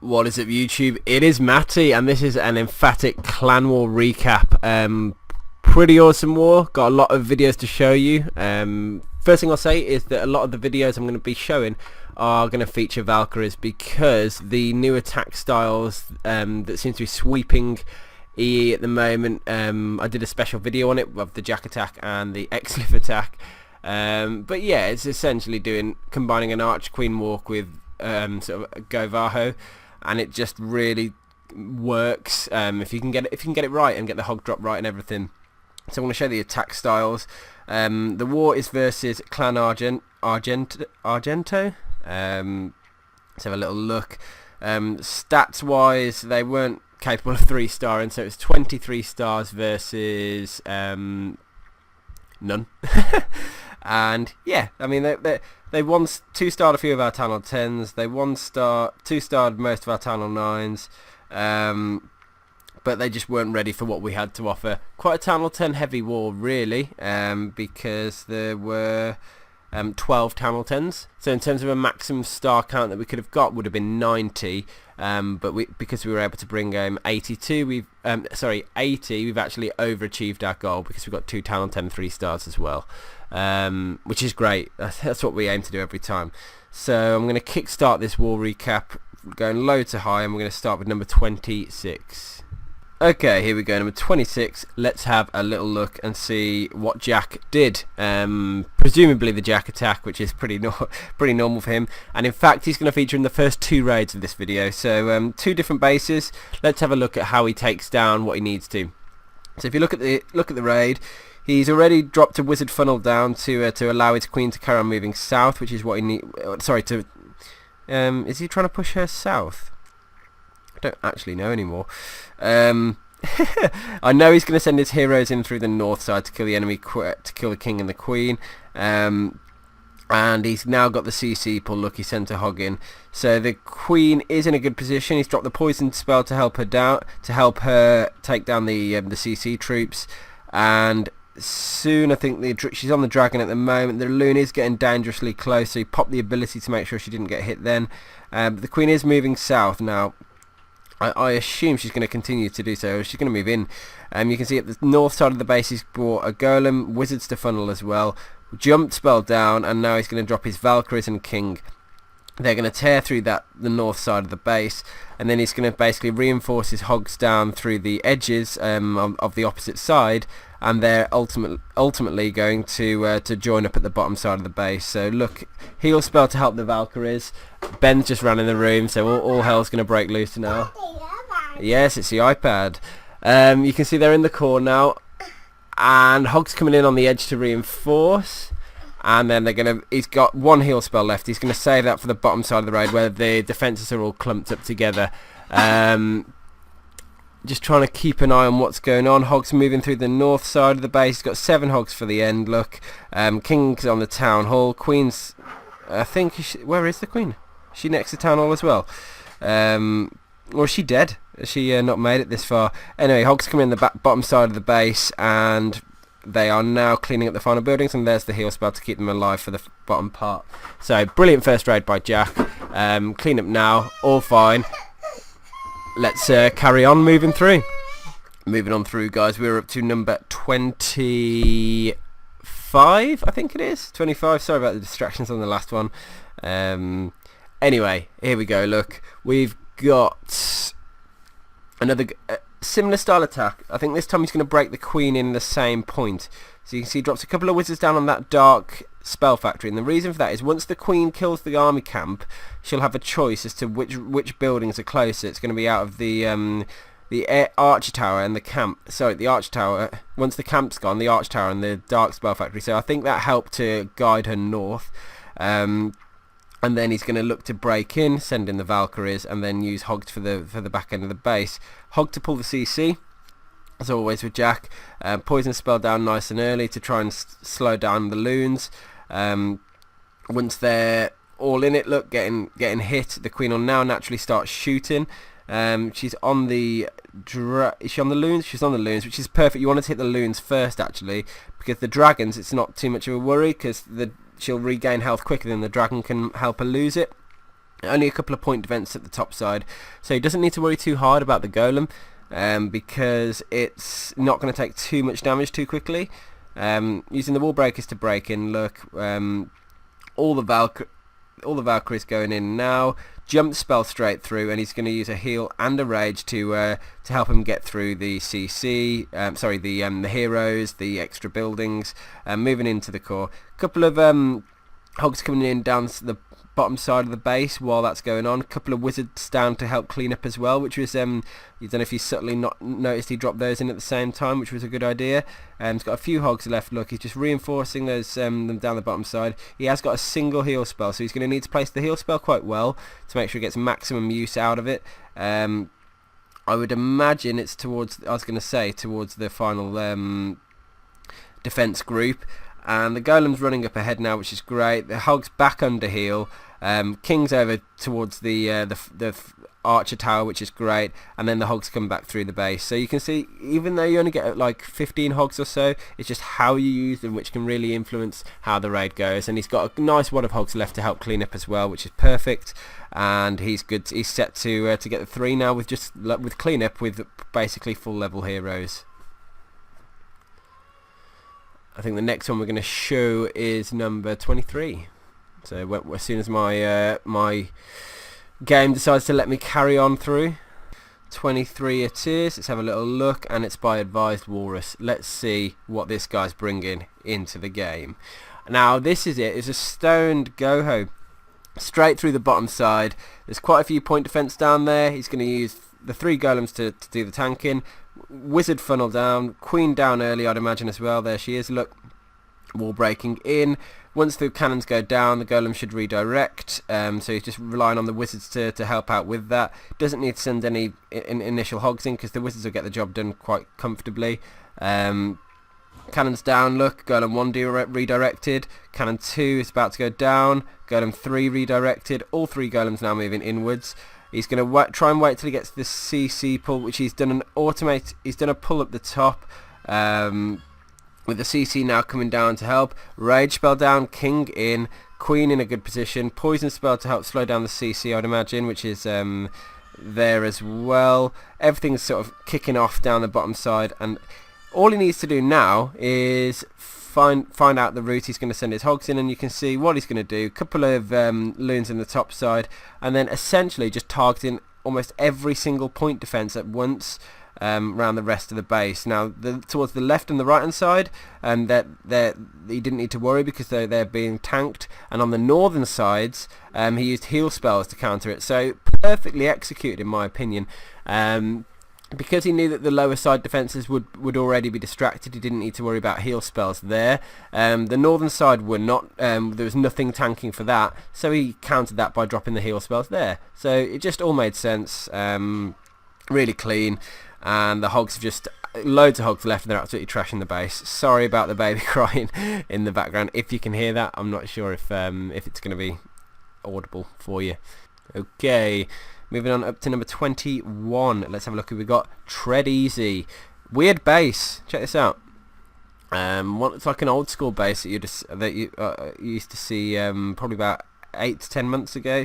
What is up, YouTube? It is Matty, and this is an Emphatic Clan War recap. Pretty awesome war. Got a lot of videos to show you. First thing I'll say is that a lot of the videos I'm going to be showing are going to feature Valkyries because the new attack styles that seem to be sweeping EE at the moment. I did a special video on it of the Jack attack and the X-Lift attack. But yeah, it's essentially combining an Arch Queen walk with sort of a goho, and it just really works if you can get it right and get the hog drop right and everything. So I'm going to show the attack styles. The war is versus Clan Argento. Let's have a little look. Stats wise, they weren't capable of 3-starring, so it's 23 stars versus none. And yeah, I mean they 2-starred a few of our Tunnel 10s. They 2-starred most of our Tunnel 9s. But they just weren't ready for what we had to offer. Quite a Tunnel 10 heavy war, really, because there were 12 Tunnel 10s. So in terms of a maximum star count that we could have got would have been 90. But because we were able to bring 80, we've actually overachieved our goal because we've got 2 Tunnel 10 3-stars as well, which is great. That's what we aim to do every time. So I'm going to kickstart this war recap, going low to high, and we're going to start with number 26. Okay, here we go, number 26. Let's have a little look and see what Jack did. Presumably the Jack attack, which is pretty normal for him. And in fact, he's going to feature in the first 2 raids of this video. So 2 different bases. Let's have a look at how he takes down what he needs to. So if you look at the raid, he's already dropped a wizard funnel down to allow his queen to carry on moving south, which is what he need. Sorry, is he trying to push her south? I don't actually know anymore. I know he's going to send his heroes in through the north side to kill the enemy, to kill the king and the queen. And he's now got the CC pull. Look, he sent a hog in. So the queen is in a good position. He's dropped the poison spell to help her down, to help her take down the CC troops. And soon, I think she's on the dragon at the moment. The LaLoon is getting dangerously close, so he popped the ability to make sure she didn't get hit then. But the queen is moving south now. I assume she's going to continue to do so. She's going to move in. You can see at the north side of the base he's brought a golem, wizards to funnel as well, jumped spell down, and now he's going to drop his Valkyries and king. They're going to tear through the north side of the base, and then he's going to basically reinforce his hogs down through the edges of the opposite side, and they're ultimately going to join up at the bottom side of the base. So look, heal spell to help the Valkyries. Ben's just ran in the room, so all hell's going to break loose now. Yes, it's the iPad. You can see they're in the core now, and Hog's coming in on the edge to reinforce. And then he's got 1 heal spell left. He's going to save that for the bottom side of the raid where the defences are all clumped up together. Just trying to keep an eye on what's going on. Hog's moving through the north side of the base. He's got 7 hogs for the end. Look, King's on the town hall. Queen's, I think, where is the queen? Is she next to town hall as well? Or is she dead? Has she not made it this far? Anyway, Hog's coming in the bottom side of the base, and they are now cleaning up the final buildings, and there's the heal spell to keep them alive for the bottom part. So brilliant first raid by Jack. Clean up now, all fine. Let's carry on moving through. Moving on through, guys. We're up to number 25, I think it is. 25. Sorry about the distractions on the last one. Anyway, here we go. Look, we've got another similar style attack. I think this time he's going to break the queen in the same point. So you can see he drops a couple of wizards down on that dark spell factory, and the reason for that is once the queen kills the army camp, she'll have a choice as to which buildings are closer. It's going to be out of the archer tower and the camp. Sorry, the archer tower. Once the camp's gone, the archer tower and the dark spell factory. So I think that helped to guide her north. And then he's going to look to break in, send in the Valkyries, and then use Hog for the back end of the base. Hog to pull the CC, as always with Jack. Poison spell down nice and early to try and slow down the LaLoons. Once they're all in it, look, getting hit, the queen will now naturally start shooting. She's on the is she on the LaLoons? She's on the LaLoons, which is perfect. You want to hit the LaLoons first, actually, because the dragons, it's not too much of a worry, because she'll regain health quicker than the dragon can help her lose it. Only a couple of point defense at the top side, so he doesn't need to worry too hard about the golem, because it's not going to take too much damage too quickly. Using the wall breakers to break in. Look, all the Valkyries going in now. Jump spell straight through, and he's going to use a heal and a rage to help him get through the CC. The heroes, the extra buildings, moving into the core. Couple of hogs coming in down the bottom side of the base while that's going on. A couple of wizards down to help clean up as well, which was, you don't know if you subtly not noticed he dropped those in at the same time, which was a good idea. He's got a few hogs left. Look, he's just reinforcing those them down the bottom side. He has got a single heal spell, so he's going to need to place the heal spell quite well to make sure he gets maximum use out of it. I would imagine it's towards the final defense group. And the golem's running up ahead now, which is great. The hog's back under heal. King's over towards the archer tower, which is great. And then the hogs come back through the base. So you can see, even though you only get like 15 hogs or so, it's just how you use them which can really influence how the raid goes. And he's got a nice wad of hogs left to help clean up as well, which is perfect. And he's good. He's set to get the 3 now with cleanup with basically full level heroes. I think the next one we're going to show is number 23. So as soon as my my game decides to let me carry on through, 23 it is. Let's have a little look, and it's by Advised Walrus. Let's see what this guy's bringing into the game. Now this is it. It's a stoned goho, straight through the bottom side. There's quite a few point defense down there. He's going to use the 3 golems to do the tanking. Wizard funnel down, queen down early, I'd imagine as well. There she is. Look, wall breaking in. Once the cannons go down, the golem should redirect. So he's just relying on the wizards to help out with that. Doesn't need to send any initial hogs in because the wizards will get the job done quite comfortably. Cannons down. Look, golem 1 redirected. Cannon 2 is about to go down. Golem 3 redirected. All 3 golems now moving inwards. He's going to try and wait till he gets the CC pull, which he's done He's done a pull up the top, with the CC now coming down to help. Rage spell down, king in, queen in a good position. Poison spell to help slow down the CC, I'd imagine, which is there as well. Everything's sort of kicking off down the bottom side, and all he needs to do now is find out the route he's going to send his hogs in, and you can see what he's going to do. A couple of loons in the top side, and then essentially just targeting almost every single point defense at once around the rest of the base. Now towards the left and the right hand side, that he didn't need to worry because they're being tanked, and on the northern sides he used heal spells to counter it. So perfectly executed in my opinion. Because he knew that the lower side defences would already be distracted, he didn't need to worry about heal spells there. The northern side were not, there was nothing tanking for that, so he countered that by dropping the heal spells there. So it just all made sense, really clean, and the hogs have just, loads of hogs left and they're absolutely trashing the base. Sorry about the baby crying in the background. If you can hear that, I'm not sure if it's going to be audible for you. Okay. Moving on up to number 21. Let's have a look who we got. Tread Easy. Weird base. Check this out. It's like an old school base that you used to see probably about 8 to 10 months ago.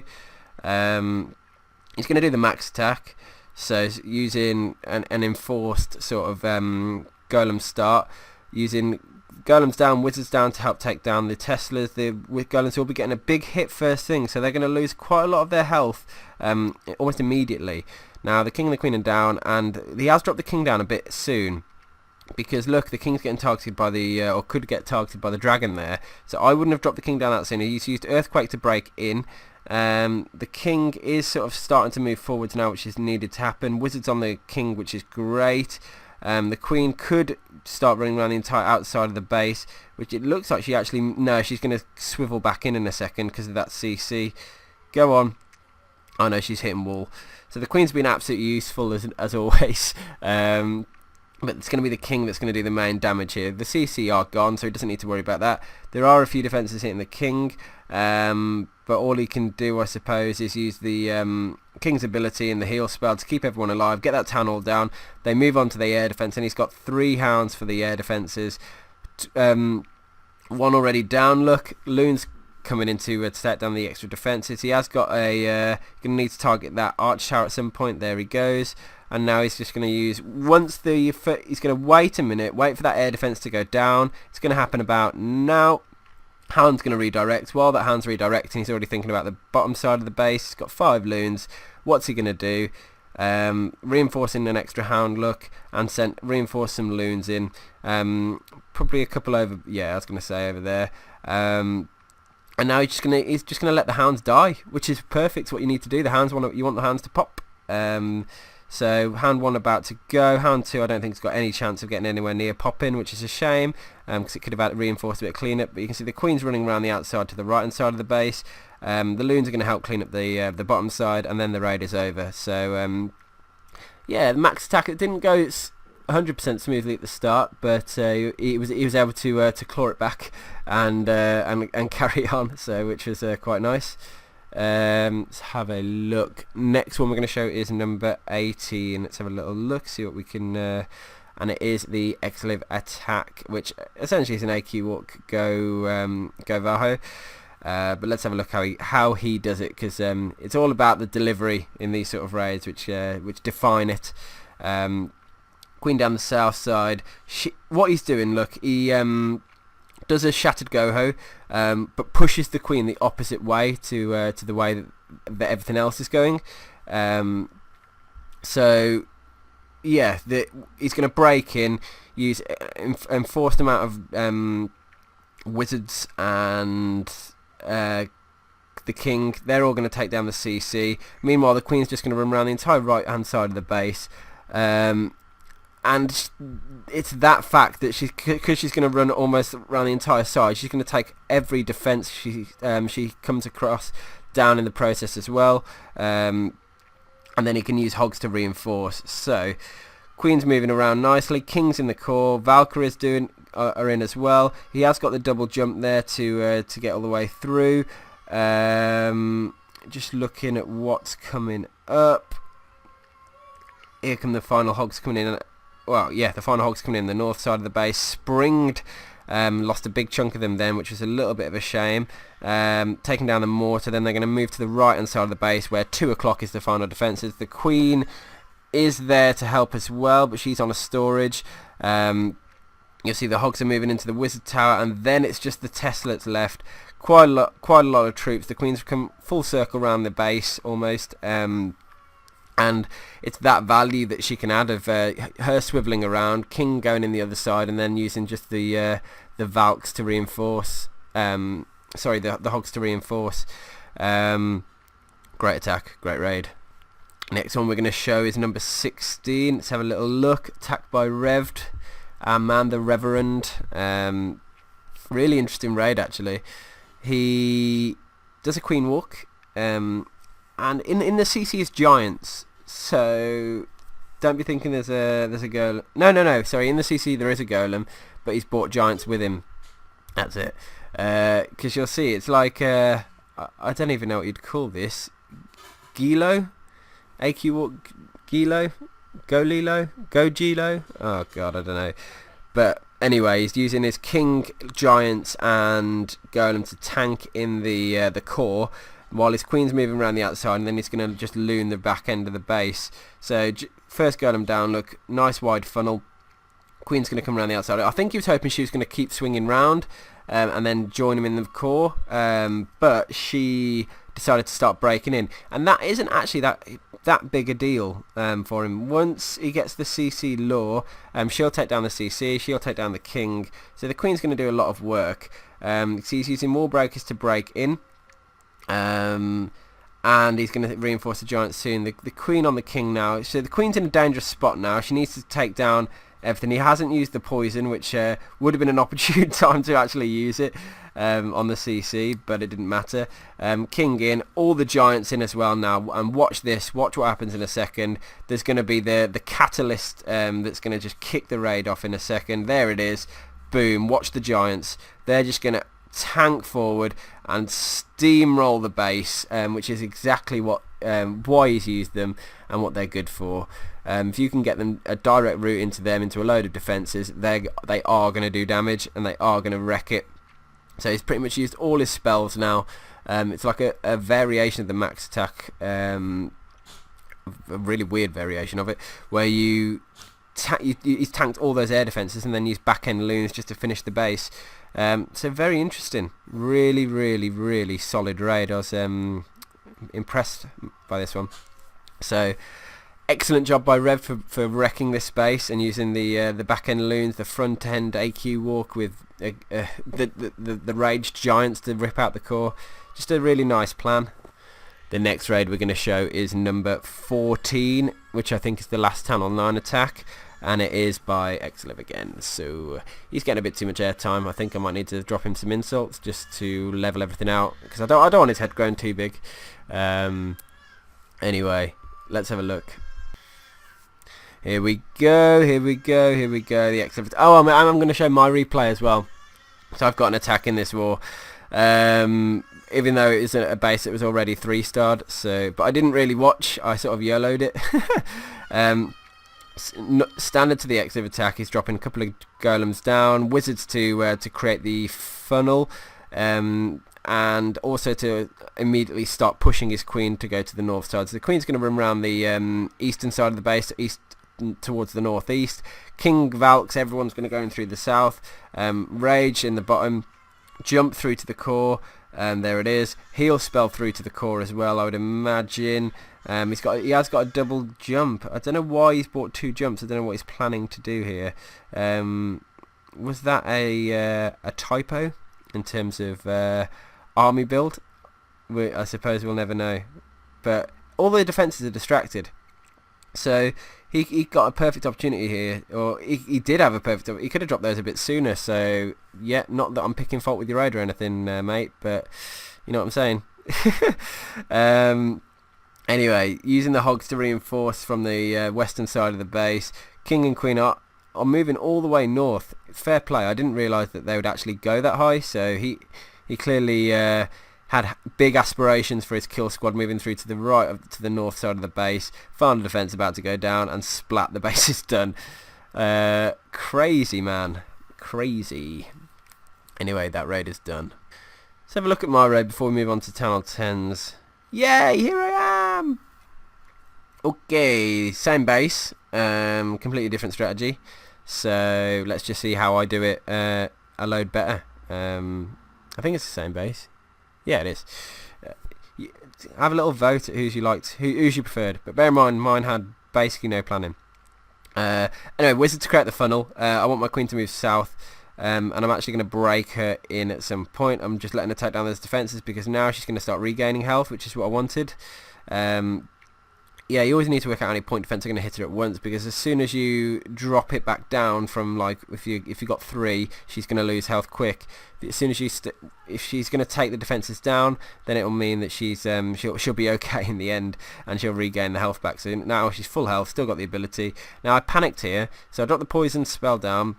He's going to do the max attack. So using an enforced sort of golem start. Using golems down, wizards down to help take down the Teslas. The golems will be getting a big hit first thing, so they're going to lose quite a lot of their health almost immediately. Now the king and the queen are down, and he has dropped the king down a bit soon, because look, the king's getting targeted by the or could get targeted by the dragon there. So I wouldn't have dropped the king down that soon. He's used earthquake to break in. The king is sort of starting to move forwards now, which is needed to happen. Wizards on the king, which is great. The queen could start running around the entire outside of the base, which it looks like she's going to swivel back in a second because of that CC. Go on. Oh no, she's hitting wall. So the queen's been absolutely useful as always. But it's going to be the king that's going to do the main damage here. The CC are gone, so he doesn't need to worry about that. There are a few defences hitting the king, but all he can do, I suppose, is use the king's ability and the heal spell to keep everyone alive, get that town hall down. They move on to the air defence, and he's got 3 hounds for the air defences. One already down. Look, Loon's coming into to take down the extra defences. He has got a going to need to target that arch tower at some point. There he goes. And now he's just going to use, he's going to wait a minute, wait for that air defence to go down. It's going to happen about now. Hound's going to redirect. While that Hound's redirecting, he's already thinking about the bottom side of the base. He's got 5 loons. What's he going to do? Reinforcing an extra Hound look and reinforce some loons in. Probably a couple over, yeah, I was going to say over there. And now he's just gonna let the Hounds die, which is perfect. What you need to do. You want the Hounds to pop. So Hound 1 about to go. Hound 2 I don't think it's got any chance of getting anywhere near popping, which is a shame, because it could have reinforced a bit of cleanup. But you can see the Queen's running around the outside to the right hand side of the base. The Loons are going to help clean up the bottom side, and then the raid is over. So yeah, the max attack, it didn't go 100% smoothly at the start, but he was able to claw it back and carry on. So which was quite nice. Let's have a look. Next one we're going to show is number 18. Let's have a little look, see what we can, and it is the Exiliv attack, which essentially is an AQ walk go Vaho. But let's have a look how he does it, because it's all about the delivery in these sort of raids, which define it. Queen down the south side. What he's doing, look, he does a shattered goho, but pushes the Queen the opposite way to the way that everything else is going. So yeah, he's going to break in, use enforced amount of wizards and the King. They're all going to take down the CC. Meanwhile, the Queen's just going to run around the entire right hand side of the base. And it's that fact that because she's going to run almost around the entire side, she's going to take every defence she comes across down in the process as well. And then he can use Hogs to reinforce. So Queen's moving around nicely. King's in the core. Valkyries are in as well. He has got the double jump there to get all the way through. Just looking at what's coming up. Here come the final Hogs coming in. Well, yeah, the final Hogs coming in the north side of the base. Springed, lost a big chunk of them then, which was a little bit of a shame. Taking down the mortar, then they're going to move to the right hand side of the base, where 2 o'clock is the final defences. The Queen is there to help as well, but she's on a storage. You'll see the Hogs are moving into the wizard tower, and then it's just the Tesla's left. Quite a lot of troops. The Queen's come full circle around the base almost. And it's that value that she can add of her swivelling around, King going in the other side, and then using just the Valks to reinforce. The Hogs to reinforce. Great attack, great raid. Next one we're going to show is number 16. Let's have a little look. Attacked by Revd. Our man, the Reverend. Really interesting raid, actually. He does a Queen walk. And in the CC is giants, so don't be thinking there's a golem. No. Sorry, in the CC there is a golem, but he's brought giants with him. That's it. Because you'll see, it's like I don't even know what you'd call this. Gilo, AQ walk, Gilo, go Lilo, go Gilo. Oh god, I don't know. But anyway, he's using his King, giants, and golem to tank in the core, while his Queen's moving around the outside, and then he's going to just loon the back end of the base. So first golem down, look, nice wide funnel. Queen's going to come around the outside. I think he was hoping she was going to keep swinging round and then join him in the core, but she decided to start breaking in, and that isn't actually that big a deal for him. Once he gets the CC lore, she'll take down the CC, she'll take down the King, so the Queen's going to do a lot of work. He's using more breakers to break in. And he's going to reinforce the giant soon. The Queen on the King now. So the Queen's in a dangerous spot now. She needs to take down everything. He hasn't used the poison, which would have been an opportune time to actually use it on the CC, but it didn't matter. King in, all the giants in as well now. And watch this. Watch what happens in a second. There's going to be the catalyst that's going to just kick the raid off in a second. There it is. Boom. Watch the giants. They're just going to tank forward and steamroll the base, which is exactly what why he's used them and what they're good for. If you can get them a direct route into a load of defences, they are going to do damage, and they are going to wreck it. So he's pretty much used all his spells now. It's like a variation of the max attack, a really weird variation of it, where he's tanked all those air defences and then use back-end loons just to finish the base. So very interesting. Really, really, really solid raid. I was impressed by this one. So excellent job by Rev for wrecking this base and using the back-end loons, the front-end AQ walk with the raged giants to rip out the core. Just a really nice plan. The next raid we're going to show is number 14, which I think is the last Channel 9 attack, and it is by Xliv again. So he's getting a bit too much airtime. I think I might need to drop him some insults just to level everything out, because I don't want his head growing too big. Anyway, let's have a look. Here we go. The Xliv. Oh, I'm going to show my replay as well. So I've got an attack in this war. Even though it is a base that was already 3-starred, but I didn't really watch. I sort of YOLO'd it. Standard to the Xliv attack, he's dropping a couple of golems down, wizards to create the funnel, and also to immediately start pushing his queen to go to the north side. So the queen's going to run around the eastern side of the base, east towards the northeast. King Valks, everyone's going to go in through the south. Rage in the bottom, jump through to the core. There it is. Heal spell through to the core as well, I would imagine. He has got a double jump. I don't know why he's bought 2 jumps. I don't know what he's planning to do here. Was that a typo in terms of army build? I suppose we'll never know. But all the defences are distracted. So he got a perfect opportunity here, or he did have a perfect opportunity. He could have dropped those a bit sooner. So yeah, not that I'm picking fault with your raid or anything, mate, but you know what I'm saying. Anyway, using the hogs to reinforce from the western side of the base. King and queen are moving all the way north. Fair play. I didn't realise that they would actually go that high. So he clearly had big aspirations for his kill squad, moving through to the right to the north side of the base. Final defense about to go down, and splat, the base is done. Crazy, man. Crazy. Anyway, that raid is done. Let's have a look at my raid before we move on to Channel 10s. Yay, here I am! Okay, same base, completely different strategy. So let's just see how I do it a load better. I think it's the same base. Yeah, it is. Have a little vote at who's you preferred. But bear in mind, mine had basically no planning. Anyway, wizard to create the funnel. I want my queen to move south. And I'm actually going to break her in at some point. I'm just letting her take down those defences because now she's going to start regaining health, which is what I wanted. Yeah, you always need to work out any point defence are going to hit her at once, because as soon as you drop it back down from, like, if you got 3, she's going to lose health quick. As soon as if she's going to take the defences down, then it will mean that she'll be okay in the end, and she'll regain the health back. So now she's full health, still got the ability. Now I panicked here, so I dropped the poison spell down.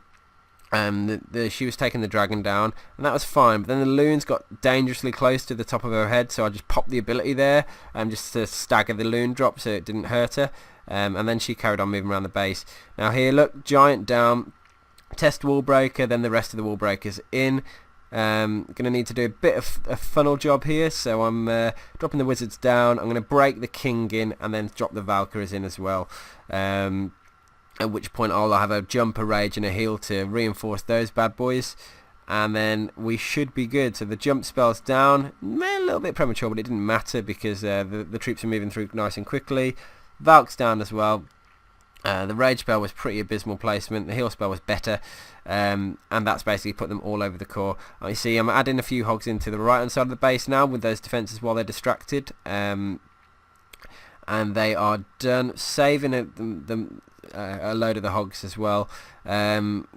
She was taking the dragon down, and that was fine, but then the loons got dangerously close to the top of her head, so I just popped the ability there just to stagger the loon drop so it didn't hurt her, and then she carried on moving around the base. Now here, look, giant down, test wall breaker, then the rest of the wall breakers in. Going to need to do a bit of a funnel job here, so I'm dropping the wizards down. I'm going to break the king in and then drop the Valkyries in as well. At which point I'll have a jump, a rage and a heal to reinforce those bad boys, and then we should be good. So the jump spell's down, a little bit premature, but it didn't matter because the troops are moving through nice and quickly. Valk's down as well. The rage spell was pretty abysmal placement, the heal spell was better, and that's basically put them all over the core. You see I'm adding a few hogs into the right hand side of the base now with those defences while they're distracted, and they are done, saving a load of the hogs as well. I'm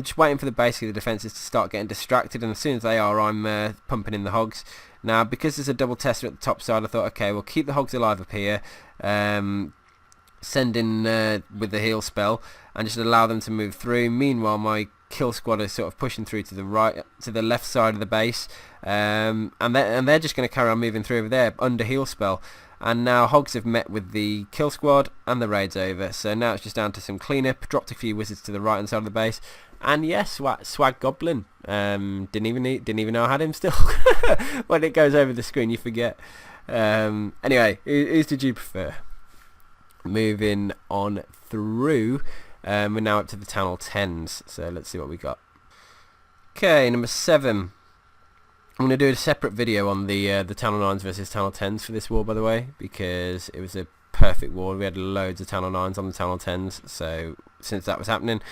just waiting for the basically the defences to start getting distracted, and as soon as they are, I'm pumping in the hogs. Now because there's a double tester at the top side, I thought, okay, we'll keep the hogs alive up here, send in with the heal spell and just allow them to move through. Meanwhile my kill squad is sort of pushing through to the left side of the base, and they're just going to carry on moving through over there under heal spell. And now hogs have met with the kill squad and the raid's over, so now it's just down to some cleanup. Dropped a few wizards to the right hand side of the base. And yes, swag goblin. Didn't even know I had him still. When it goes over the screen, you forget. Anyway, who's did you prefer? Moving on through, we're now up to the Town Hall 10s. So let's see what we got. Okay, number 7. I'm going to do a separate video on the Town Hall 9s versus Town Hall 10s for this war, by the way, because it was a perfect war. We had loads of Town Hall 9s on the Town Hall 10s, so since that was happening,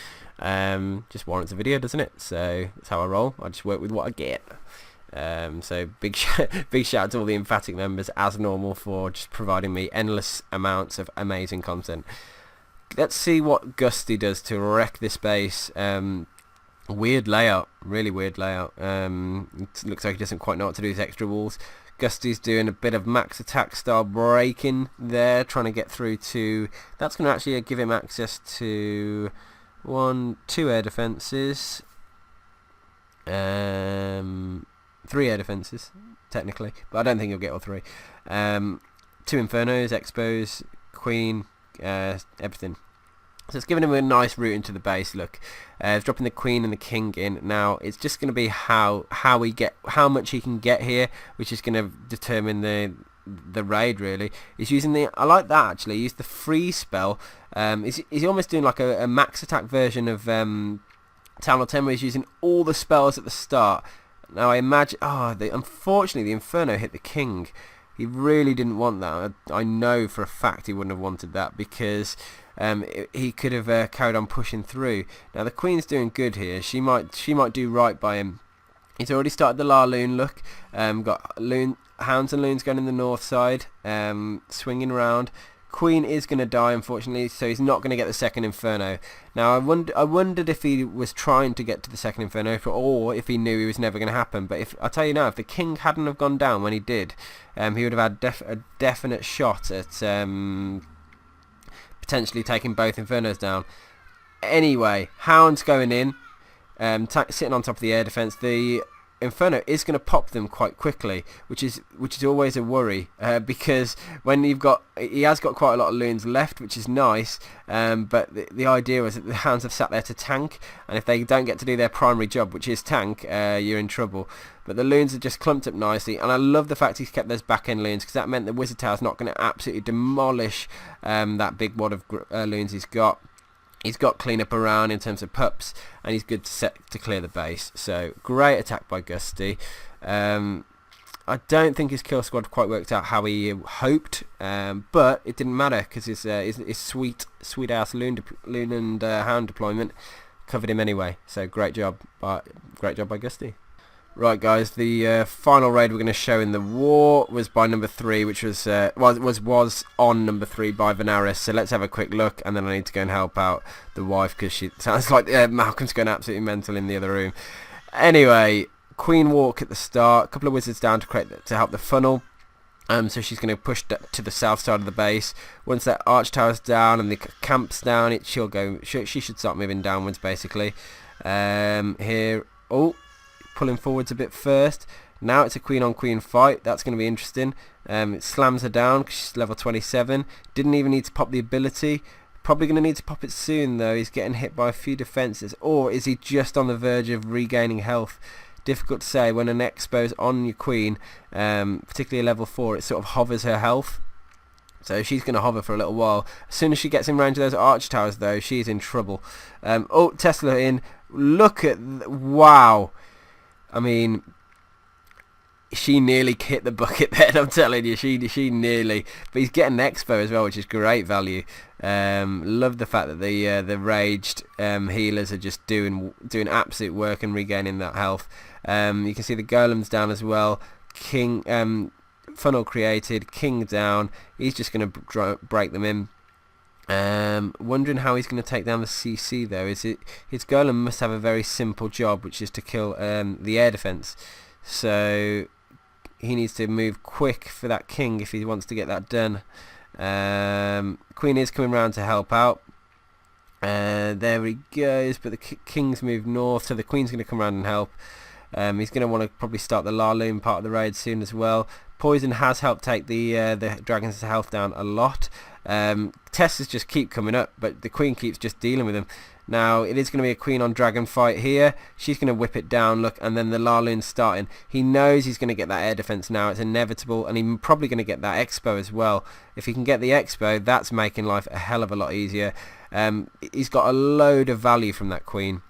just warrants a video, doesn't it? So that's how I roll. I just work with what I get. So big shout out to all the Emphatic members, as normal, for just providing me endless amounts of amazing content. Let's see what Gusty does to wreck this base. Weird layout, really weird layout. It looks like he doesn't quite know what to do with extra walls. Gusty's doing a bit of max attack style breaking there, trying to get through to... That's going to actually give him access to 2 air defences. 3 air defences, technically, but I don't think he'll get all 3. 2 Infernos, Expos, Queen, everything. So it's giving him a nice route into the base. Look, it's dropping the Queen and the King in. Now it's just going to be how much he can get here, which is going to determine the raid. Really, he's using the... I like that actually. He used the freeze spell. He's almost doing like a max attack version of Town Hall 10, where he's using all the spells at the start. Now I imagine... unfortunately the Inferno hit the King. He really didn't want that. I know for a fact he wouldn't have wanted that, because he could have carried on pushing through. Now the Queen's doing good here. She might do right by him. He's already started the LaLoon look. Got Hounds and Loons going in the north side, swinging around. Queen is going to die, unfortunately, so he's not going to get the second Inferno. Now I wondered if he was trying to get to the second Inferno, or if he knew it was never going to happen. But I'll tell you now, if the King hadn't have gone down when he did, he would have had a definite shot at potentially taking both Infernos down. Anyway, Hound's going in, sitting on top of the air defense. The Inferno is going to pop them quite quickly, which is always a worry, because when he has got quite a lot of loons left, which is nice, but the idea is that the Hounds have sat there to tank, and if they don't get to do their primary job, which is tank, you're in trouble. But the loons are just clumped up nicely, and I love the fact he's kept those back end loons, because that meant the Wizard Tower's not going to absolutely demolish that big wad of loons he's got. He's got cleanup around in terms of pups, and he's good to clear the base. So great attack by Gusty. I don't think his kill squad quite worked out how he hoped, but it didn't matter, because his sweet ass loon and hound deployment covered him anyway. So great job by Gusty. Right, guys, the final raid we're going to show in the war was by number 3, which was on number 3 by Venaris. So let's have a quick look, and then I need to go and help out the wife, because she sounds like Malcolm's going absolutely mental in the other room. Anyway, Queen walk at the start, a couple of wizards down to help the funnel. So she's going to push to the south side of the base. Once that arch tower's down and the camp's down, she should start moving downwards, basically. Here, pulling forwards a bit first. Now it's a queen on queen fight. That's going to be interesting. It slams her down because she's level 27. Didn't even need to pop the ability. Probably going to need to pop it soon, though. He's getting hit by a few defences. Or is he just on the verge of regaining health? Difficult to say. When an expo's on your queen, particularly level 4, it sort of hovers her health. So she's going to hover for a little while. As soon as she gets in range of those arch towers, though, she's in trouble. Tesla in. Look at... wow. I mean, she nearly hit the bucket there, I'm telling you. She nearly. But he's getting an expo as well, which is great value. Love the fact that the raged healers are just doing absolute work and regaining that health. You can see the golems down as well. King funnel created, King down. He's just going to break them in. Wondering how he's going to take down the CC though. His golem must have a very simple job, which is to kill the air defense. So he needs to move quick for that king if he wants to get that done. Queen is coming round to help out. There he goes, but the king's moved north, so the queen's going to come around and help. He's going to want to probably start the LaLoon part of the raid soon as well. Poison has helped take the dragon's health down a lot. Teslas just keep coming up, but the queen keeps just dealing with them. Now it is going to be a queen on dragon fight here. She's going to whip it down, look, and then the LaLoon's starting. He knows he's going to get that air defense now. It's inevitable, and he's probably going to get that expo as well. If he can get the expo, that's making life a hell of a lot easier. He's got a load of value from that queen.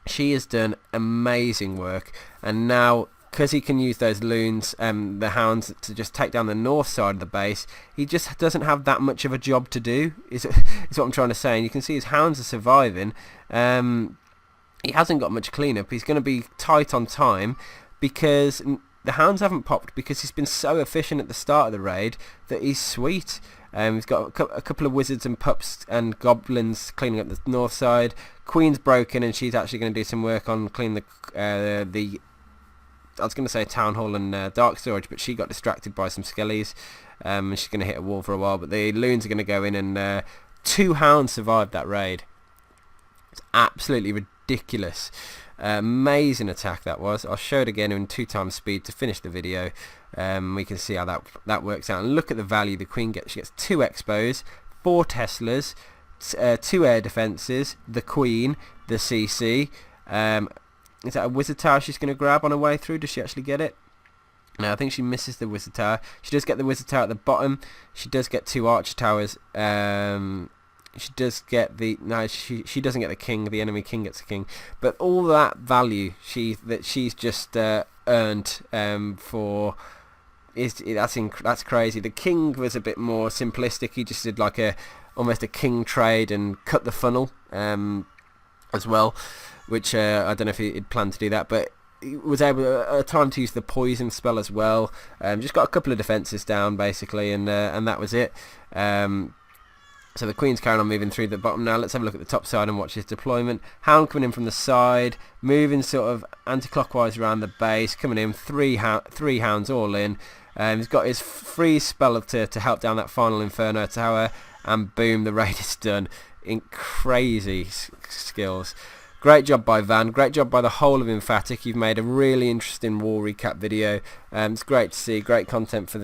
She has done amazing work, and now because he can use those loons, the hounds, to just take down the north side of the base, he just doesn't have that much of a job to do, is what I'm trying to say. And you can see his hounds are surviving. He hasn't got much cleanup. He's going to be tight on time because the hounds haven't popped, because he's been so efficient at the start of the raid that he's sweet. He's got a couple of wizards and pups and goblins cleaning up the north side. Queen's broken, and she's actually going to do some work on cleaning the I was going to say town hall and dark storage, but she got distracted by some skellies. She's going to hit a wall for a while, but the loons are going to go in, and 2 hounds survived that raid. It's absolutely ridiculous. Amazing attack that was. I'll show it again in 2 times speed to finish the video. We can see how that works out. And look at the value the queen gets. She gets 2 expos, 4 Teslas, 2 air defences, the queen, the CC. Is that a wizard tower she's going to grab on her way through? Does she actually get it? No, I think she misses the wizard tower. She does get the wizard tower at the bottom. She does get 2 archer towers. She does get the... No, she doesn't get the king. The enemy king gets the king. But all that value she's just earned for... That's crazy. The king was a bit more simplistic. He just did like almost a king trade and cut the funnel as well, which I don't know if he'd planned to do that, but he was able at a time to use the poison spell as well. Just got a couple of defences down basically, and that was it. So the queen's carrying on moving through the bottom now. Let's have a look at the top side and watch his deployment. Hound coming in from the side, moving sort of anti-clockwise around the base, coming in, three hounds all in. He's got his freeze spell to help down that final Inferno tower, and boom, the raid is done. In crazy skills. Great job by Van, great job by the whole of Emphatic. You've made a really interesting war recap video. It's great to see, great content for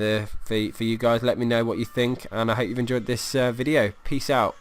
you guys. Let me know what you think, and I hope you've enjoyed this video. Peace out.